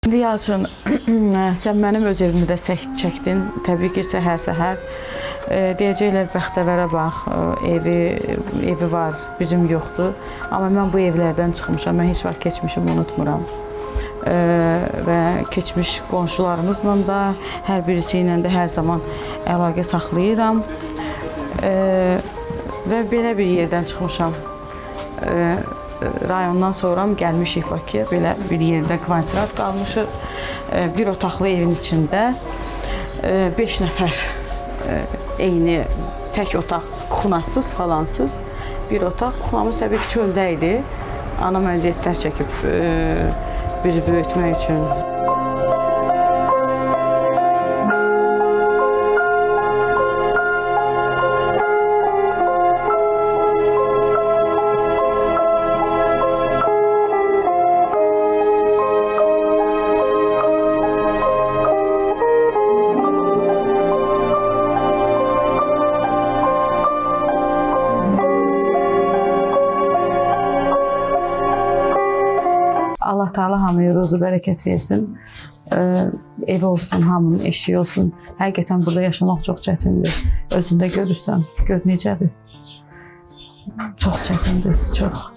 İndi Yalçın, sən mənim öz evimi də çəkdin. Təbii ki, səhər-səhər deyəcəklər bəxtəvərə bax, evi var, bizim yoxdur. Amma mən bu evlərdən çıxmışam, mən heç vaxt keçmişimi unutmuram. Və keçmiş qonşularımızla da, hər birisi ilə də hər zaman əlaqə saxlayıram. Və belə bir yerdən çıxmışam. Rayondan sonra gəlmişik Bakıya, belə bir yerdə kvantirat qalmışıq. Bir otaqlı evin içində 5 nəfər eyni tək otaq, kuxunasız falansız bir otaq. Kuxunamız təbii ki, çöldə idi. Anam əziyyətlər çəkib bizi böyütmək üçün. Allah Teala hamıya ruzu bərəkət versin. Ev olsun, hamının eşiği olsun. Həqiqətən burada yaşamaq çox çətindir. Özündə görürsən, gör necədir. Çox çətindir, çox.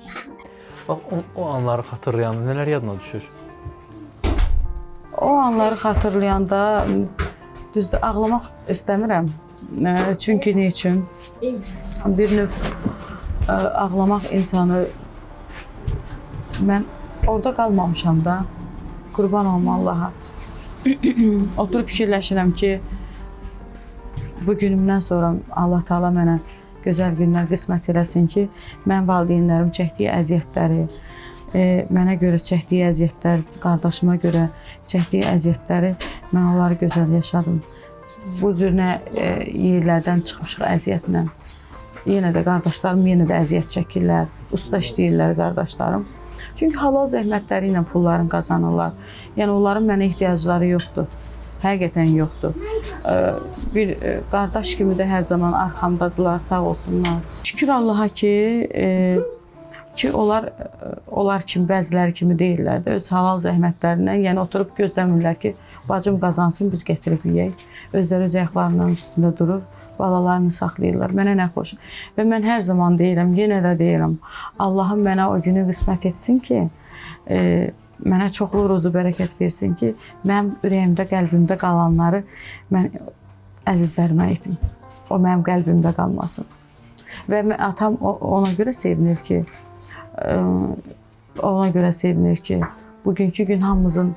Bax, o anları xatırlayanda nələr yadına düşür? O anları xatırlayanda düzdür, ağlamaq istəmirəm. Çünki ne üçün? Bir növ ağlamaq insanı... Mən orada qalmamışam da, qurban olma Allaha. Oturub fikirləşirəm ki, bu günümdən sonra Allah Teala mənə gözəl günlər qismət eləsin ki, mən valideynlərim çəkdiyi əziyyətləri, mənə görə çəkdiyi əziyyətlər, qardaşıma görə çəkdiyi əziyyətləri, mən onları gözəl yaşadım. Bu cür nə yerlərdən çıxmışıq əziyyətlə. Yenə də qardaşlarım yenə də əziyyət çəkirlər, usta işləyirlər qardaşlarım. Çünki halal zəhmətləri ilə pullarını qazanırlar. Yəni, onların mənə ehtiyacları yoxdur. Həqiqətən yoxdur. Bir qardaş kimi də hər zaman arxamdadılar, sağ olsunlar. Şükür Allaha ki, onlar kimi, bəziləri kimi deyirlər də, öz halal zəhmətlərindən, yəni oturub gözləmirlər ki, bacım qazansın, biz gətirib yeyək. Özləri öz ayaqlarının üstündə durur. Balalarını saxlayırlar. Mənə nə xoş. Və mən hər zaman deyirəm, yenə də deyirəm, Allahım mənə o günü qismət etsin ki, mənə çoxlu ruzu bərəkət versin ki, mənim ürəyimdə, qəlbimdə qalanları mən əzizlərimə etim. O mənim qəlbimdə qalmasın. Və atam ona görə sevinir ki, bugünkü gün hamımızın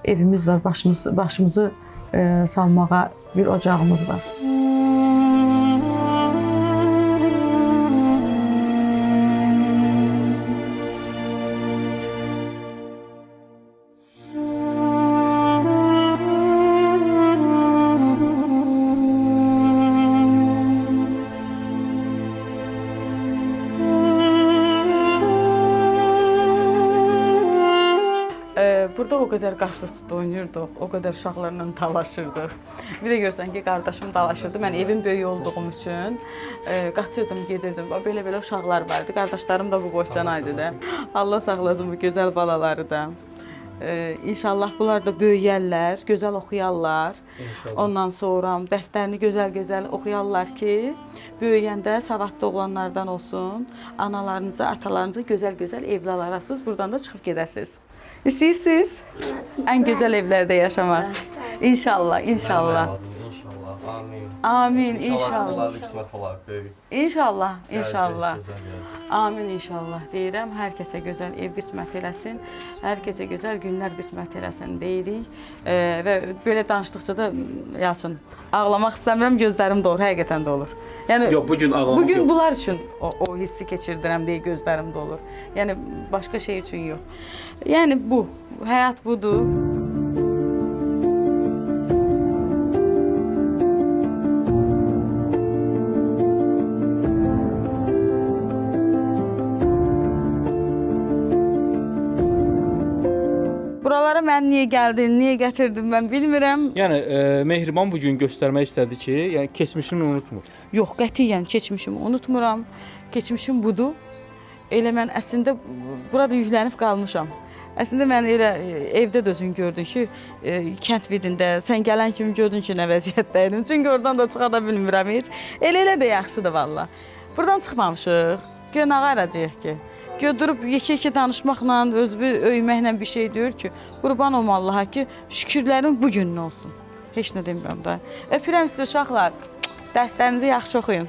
evimiz var, başımızı salmağa bir ocağımız var. Burada o qədər qaçlı tutdu oynayırdıq, o qədər uşaqlarla dalaşırdıq. Bir də görsən ki, qardaşım dalaşırdı. Mən evin böyüyü olduğum üçün qaçırdım, gedirdim. Belə-belə uşaqlar vardı. Qardaşlarım da bu boyutdan aydı da. Allah saxlasın bu gözəl balaları da. İnşallah bunlar da böyüyərlər, gözəl oxuyarlar. İnşallah. Ondan sonra dərslərini gözəl-gözəl oxuyarlar ki, böyüyəndə savadlı oğlanlardan olsun, analarınıza, atalarınıza gözəl-gözəl evlər alarasınız, buradan da çıxıb gedəsiniz. İstəyirsiniz? Ən gözəl evlərdə yaşamaq. İnşallah, inşallah. Amin. Amin, inşallah. Allah qismət olar, böyük. İnşallah, inşallah. Gözəl. Amin, inşallah deyirəm. Hər kəsə gözəl ev qismət eləsin. Hər kəsə gözəl günlər qismət eləsin deyirik. Və belə danışdıqca da Yalçın, ağlamaq istəmirəm, gözlərim dolur, həqiqətən də olur. Yəni, Yox, bugün ağlamaq bugün yox. bunlar üçün o hissi keçirdirəm deyə gözlərim dolur. Yəni, başqa şey üçün yox. Yəni, bu, həyat budur. Buralara mən niyə gəldim, niyə gətirdim mən bilmirəm. Yəni, Mehriban bugün göstərmək istədi ki, yəni keçmişini unutmur. Yox, qətiyyən keçmişimi unutmuram. Keçmişim budur. elə mən əslində burada yüklənib qalmışam. Əslində mən elə evdə də özün gördün ki, kənd vidində sən gələn kimi gördün ki, nə vəziyyətdəydim. Çünki oradan da çıxa da bilmirəm heç. Elə də yaxşıdır valla. Buradan çıxmamışıq. Gör nə qaracağıq ki? Gör durub yekə-yekə danışmaqla, özünü öyməklə bir şey deyir ki, qurban olum Allaha ki, şükürlərin bu günün olsun. Heç nə demirəm da. Öpürəm sizi uşaqlar. Dərslərinizi yaxşı oxuyun.